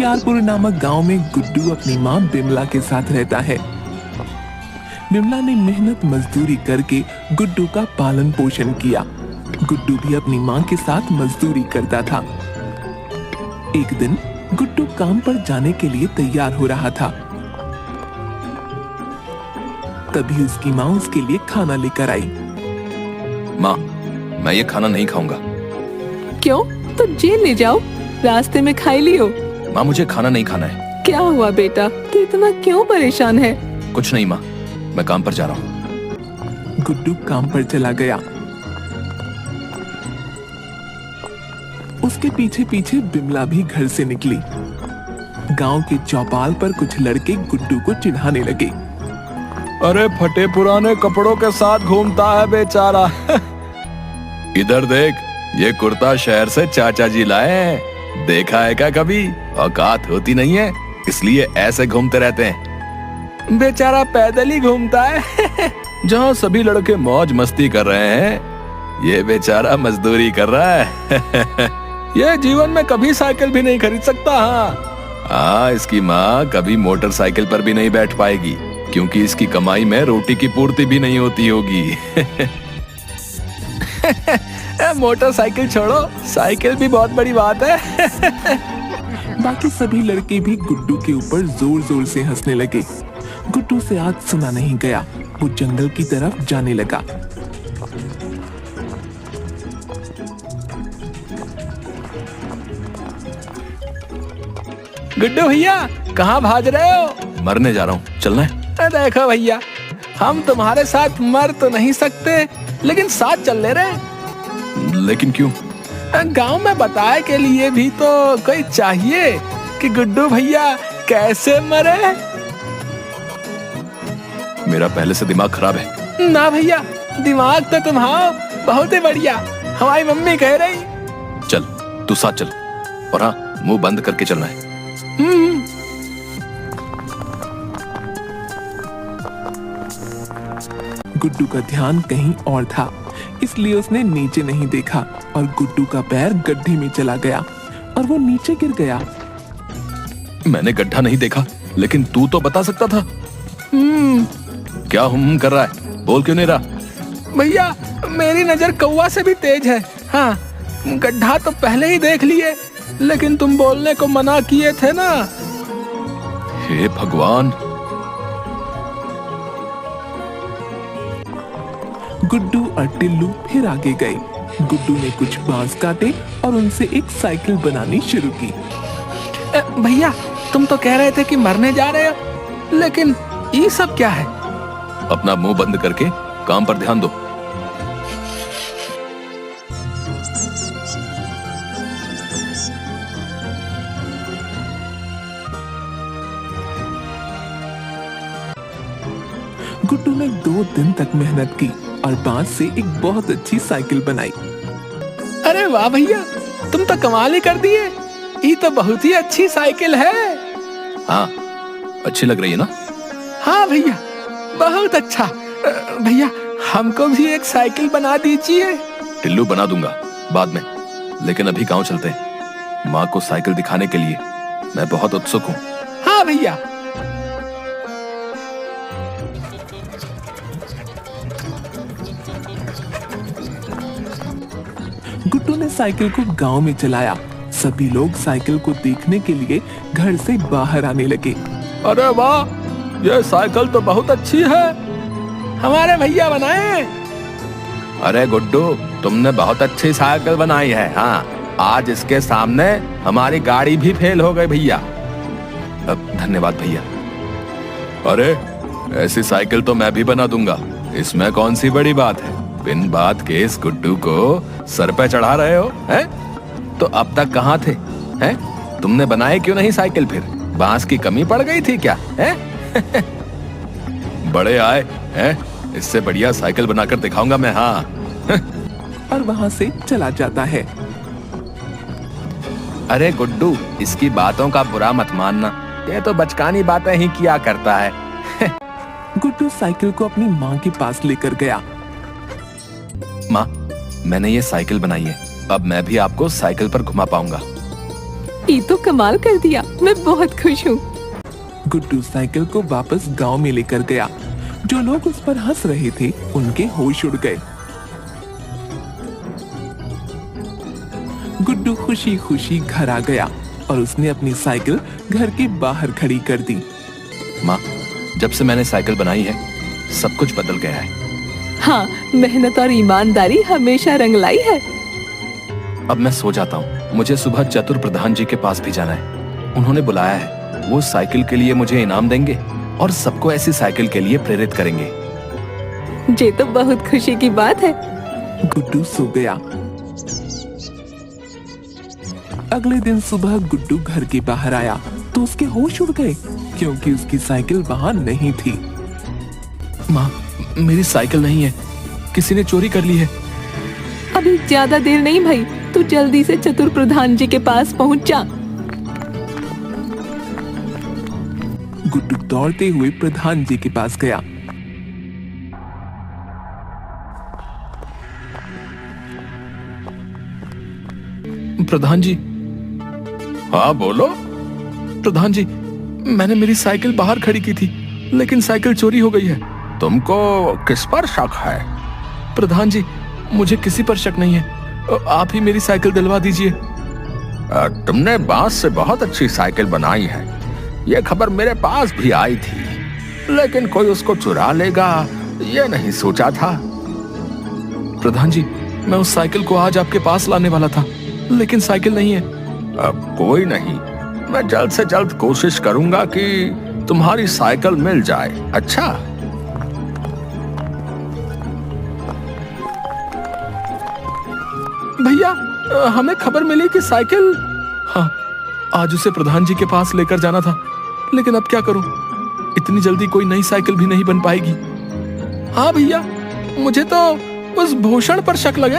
होशियारपुर नामक गांव में गुड्डू अपनी माँ बिमला के साथ रहता है। बिमला ने मेहनत मजदूरी करके गुड्डू का पालन पोषण किया। गुड्डू भी अपनी माँ के साथ मजदूरी करता था। एक दिन गुड्डू काम पर जाने के लिए तैयार हो रहा था। तभी उसकी माँ उसके लिए खाना लेकर आई। माँ, मैं ये खाना नहीं खाऊंगा। क्यों? तो जेल ले जाओ, रास्ते में खाई लियो। माँ, मुझे खाना नहीं खाना है। क्या हुआ बेटा, तू इतना क्यों परेशान है? कुछ नहीं माँ, मैं काम पर जा रहा हूँ। गुड्डू काम पर चला गया। उसके पीछे पीछे बिमला भी घर से निकली। गांव के चौपाल पर कुछ लड़के गुड्डू को चिढ़ाने लगे। अरे फटे पुराने कपड़ों के साथ घूमता है बेचारा। इधर देख, ये कुर्ता शहर से चाचा जी लाए हैं। देखा है क्या कभी? औकात होती नहीं है, इसलिए ऐसे घूमते रहते हैं। बेचारा पैदल ही घूमता है। जहाँ सभी लड़के मौज मस्ती कर रहे हैं, ये बेचारा मजदूरी कर रहा है। ये जीवन में कभी साइकिल भी नहीं खरीद सकता। हाँ, इसकी माँ कभी मोटरसाइकिल पर भी नहीं बैठ पाएगी, क्योंकि इसकी कमाई में रोटी की पूर्ति भी नहीं होती होगी। मोटरसाइकिल छोड़ो, साइकिल भी बहुत बड़ी बात है। बाकी सभी लड़के भी गुड्डू के ऊपर जोर जोर से हंसने लगे। गुड्डू से आज सुना नहीं गया। वो जंगल की तरफ जाने लगा। गुड्डू भैया, कहाँ भाग रहे हो? मरने जा रहा हूँ, चलना है? देखो भैया, हम तुम्हारे साथ मर तो नहीं सकते, लेकिन साथ चल ले रहे। लेकिन क्यों? गांव में बताए के लिए भी तो कोई चाहिए कि गुड्डू भैया कैसे मरे। मेरा पहले से दिमाग खराब है। ना भैया, दिमाग तो तुम्हारा बहुत ही बढ़िया, हमारी मम्मी कह रही। चल, तू साथ चल, और हाँ, मुंह बंद करके चलना है। गुड्डू का ध्यान कहीं और था, इसलिए उसने नीचे नहीं देखा और गुड्डू का पैर गड्ढे में चला गया और वो नीचे गिर गया। मैंने गड्ढा नहीं देखा, लेकिन तू तो बता सकता था। क्या कर रहा है? बोल क्यों नहीं रहा? भैया, मेरी नजर कौवा से भी तेज है। हाँ, गड्ढा तो पहले ही देख लिए, लेकिन तुम बोलने को मना किए थे ना। हे भगवान। गुड्डू और टिल्लू फिर आगे गए। गुड्डू ने कुछ बांस काटे और उनसे एक साइकिल बनानी शुरू की। भैया, तुम तो कह रहे थे कि मरने जा रहे हो, लेकिन ये सब क्या है? अपना मुंह बंद करके काम पर ध्यान दो। गुड्डू ने 2 दिन तक मेहनत की और बांस से एक बहुत अच्छी साइकिल बनाई। अरे वाह भैया, तुम तो कमाल ही कर दिए। ये तो बहुत ही अच्छी साइकिल है। हाँ, अच्छी लग रही है ना? हाँ भैया, बहुत अच्छा। भैया, हमको भी एक साइकिल बना दीजिए। टिल्लू, बना दूंगा बाद में, लेकिन अभी गांव चलते हैं। माँ को साइकिल दिखाने के लिए मैं बहुत उत्सुक हूँ। हाँ भैया। गुड्डू ने साइकिल को गांव में चलाया। सभी लोग साइकिल को देखने के लिए घर से बाहर आने लगे। अरे वाह, ये साइकिल तो बहुत अच्छी है, हमारे भैया बनाए। अरे गुड्डू, तुमने बहुत अच्छी साइकिल बनाई है। हाँ, आज इसके सामने हमारी गाड़ी भी फेल हो गई भैया। धन्यवाद भैया। अरे, ऐसी साइकिल तो मैं भी बना दूंगा, इसमें कौन सी बड़ी बात है? बिन बात के इस गुड्डू को सर पे चढ़ा रहे हो, हैं? तो अब तक कहाँ थे, हैं? तुमने बनाए क्यों नहीं साइकिल फिर? बांस की कमी पड़ गई थी क्या, हैं? बड़े आए हैं, इससे बढ़िया साइकिल बनाकर दिखाऊंगा मैं। हाँ। और वहाँ से चला जाता है। अरे गुड्डू, इसकी बातों का बुरा मत मानना, ये तो बचकानी बातें ही किया करता है। गुड्डू साइकिल को अपनी माँ के पास लेकर गया। माँ, मैंने ये साइकिल बनाई है, अब मैं भी आपको साइकिल पर घुमा पाऊंगा। ये तो कमाल कर दिया, मैं बहुत खुश हूँ। गुड्डू साइकिल को वापस गांव में लेकर गया। जो लोग उस पर हंस रहे थे उनके होश उड़ गए। गुड्डू खुशी खुशी घर आ गया और उसने अपनी साइकिल घर के बाहर खड़ी कर दी। माँ, जब से मैंने साइकिल बनाई है सब कुछ बदल गया है। हाँ, मेहनत और ईमानदारी हमेशा रंग लाई है। अब मैं सो जाता हूँ, मुझे सुबह चतुर प्रधान जी के पास भी जाना है। उन्होंने बुलाया है, वो साइकिल के लिए मुझे इनाम देंगे और सबको ऐसी साइकिल के लिए प्रेरित करेंगे। ये तो बहुत खुशी की बात है। गुड्डू सो गया। अगले दिन सुबह गुड्डू घर के बाहर आया तो उसके होश उड़ गए क्योंकि उसकी साइकिल वहां नहीं थी। माँ, मेरी साइकिल नहीं है, किसी ने चोरी कर ली है। अभी ज्यादा देर नहीं भाई, तू जल्दी से चतुर प्रधान जी के पास पहुंच जा। गुड्डू दौड़ते हुए प्रधान जी के पास गया। प्रधान जी। हाँ बोलो। प्रधान जी, मैंने मेरी साइकिल बाहर खड़ी की थी लेकिन साइकिल चोरी हो गई है। तुमको किस पर शक है? प्रधान जी, मुझे किसी पर शक नहीं है, आप ही मेरी साइकिल दिलवा दीजिए। तुमने बांस से बहुत अच्छी साइकिल बनाई है, यह खबर मेरे पास भी आई थी, लेकिन कोई उसको चुरा लेगा ये नहीं सोचा था। प्रधान जी, मैं उस साइकिल को आज आपके पास लाने वाला था लेकिन साइकिल नहीं है। अब कोई नहीं, मैं जल्द से जल्द कोशिश करूंगा कि तुम्हारी साइकिल मिल जाए। अच्छा, भैया हमें खबर मिली कि साइकिल। हाँ, आज उसे प्रधान जी के पास लेकर जाना था, लेकिन अब क्या करूं? इतनी जल्दी कोई नई साइकिल भी नहीं बन पाएगी। हाँ भैया, मुझे तो उस भूषण पर शक लगे।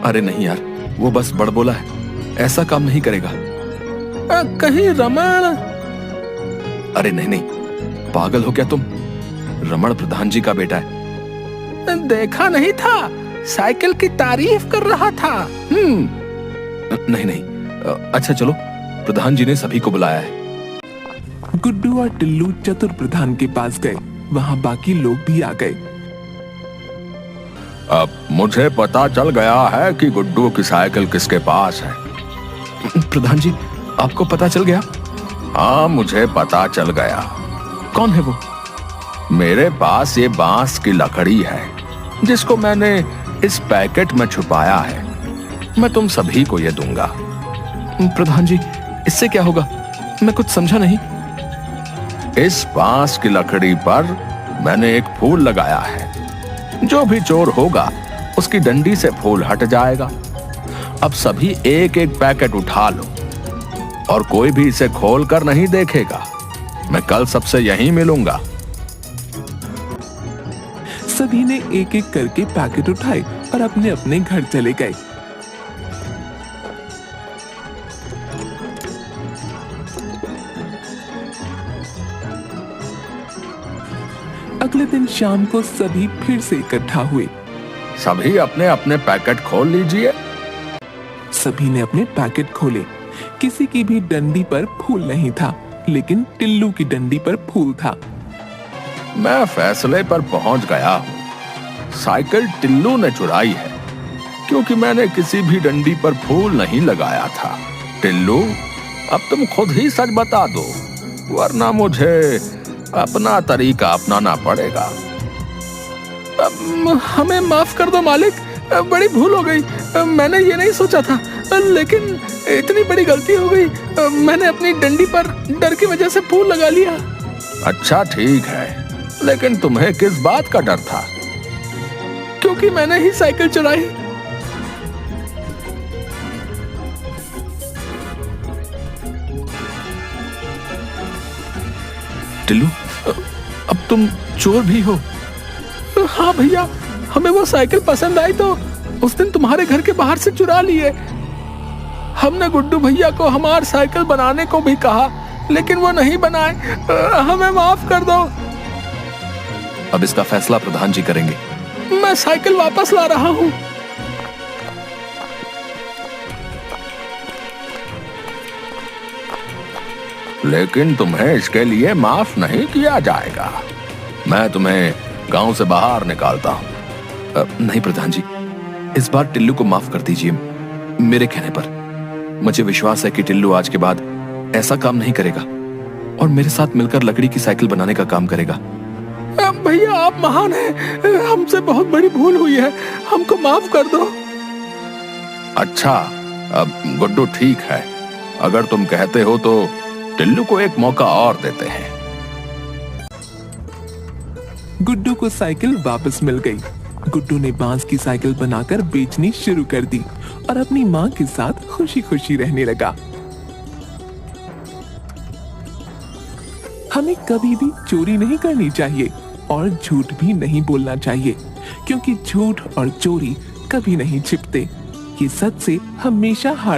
अरे नहीं यार, वो बस बड़बोला है, ऐसा काम नहीं करेगा। कहीं रमण? अरे नहीं नहीं, पागल हो क्या तुम? रमण प्रधान जी का बेटा है। देखा नहीं था, साइकिल की तारीफ कर रहा था। नहीं नहीं, अच्छा चलो, प्रधान जी ने सभी को बुलाया है। गुड्डू और टिल्लू चतुर प्रधान के पास गए। वहां बाकी लोग भी आ गए। अब मुझे पता चल गया है कि गुड्डू की साइकिल किसके पास है। प्रधान जी, आपको पता चल गया? हाँ, मुझे पता चल गया। कौन है वो? मेरे पास ये बांस की लकड़ी है जिसको मैंने इस पैकेट में छुपाया है। मैं तुम सभी को ये दूंगा। प्रधान जी, इससे क्या होगा? मैं कुछ समझा नहीं। इस बांस की लकड़ी पर मैंने एक फूल लगाया है। जो भी चोर होगा उसकी डंडी से फूल हट जाएगा। अब सभी एक एक पैकेट उठा लो और कोई भी इसे खोल कर नहीं देखेगा। मैं कल सबसे यहीं मिलूंगा। सभी ने एक एक करके पैकेट उठाए और अपने अपने घर चले गए। अगले दिन शाम को सभी फिर से इकट्ठा हुए। सभी अपने अपने पैकेट खोल लीजिए। सभी ने अपने पैकेट खोले। किसी की भी डंडी पर फूल नहीं था, लेकिन टिल्लू की डंडी पर फूल था। मैं फैसले पर पहुंच गया हूं। साइकिल टिल्लू ने चुराई है क्योंकि मैंने किसी भी डंडी पर फूल नहीं लगाया था। टिल्लू, अब तुम खुद ही सच बता दो, वरना मुझे अपना तरीका अपनाना पड़ेगा। हमें माफ कर दो मालिक, बड़ी भूल हो गई। मैंने ये नहीं सोचा था, लेकिन इतनी बड़ी गलती हो गई। मैंने अपनी डंडी पर डर की वजह से फूल लगा लिया। अच्छा ठीक है, लेकिन तुम्हें किस बात का डर था? क्योंकि मैंने ही साइकिल चुराई। टिल्लू, अब तुम चोर भी हो? हाँ भैया, हमें वो साइकिल पसंद आई तो उस दिन तुम्हारे घर के बाहर से चुरा लिए। हमने गुड्डू भैया को हमारी साइकिल बनाने को भी कहा, लेकिन वो नहीं बनाए। हमें माफ कर दो। अब इसका फैसला प्रधान जी करेंगे। मैं साइकिल वापस ला रहा हूँ। लेकिन तुम्हें इसके लिए माफ नहीं किया जाएगा। मैं तुम्हें गांव से बाहर निकालता हूँ। नहीं प्रधान जी, इस बार टिल्लू को माफ कर दीजिए। मेरे कहने पर मुझे विश्वास है कि टिल्लू आज के बाद ऐसा काम नहीं करेगा और मेरे साथ मिलकर लकड़ी की साइकिल बनाने का काम करेगा। भैया आप महान हैं, हमसे बहुत बड़ी भूल हुई है, हमको माफ कर दो। अच्छा, अब गुड्डू ठीक है, अगर तुम कहते हो तो टिल्लू को एक मौका और देते हैं। गुड्डू को साइकिल वापस मिल गई। गुड्डू ने बांस की साइकिल बनाकर बेचनी शुरू कर दी और अपनी माँ के साथ खुशी खुशी रहने लगा। हमें कभी भी चोरी नहीं करनी चाहिए और झूठ भी नहीं बोलना चाहिए, क्योंकि झूठ और चोरी कभी नहीं छिपते। ये सच से हमेशा हार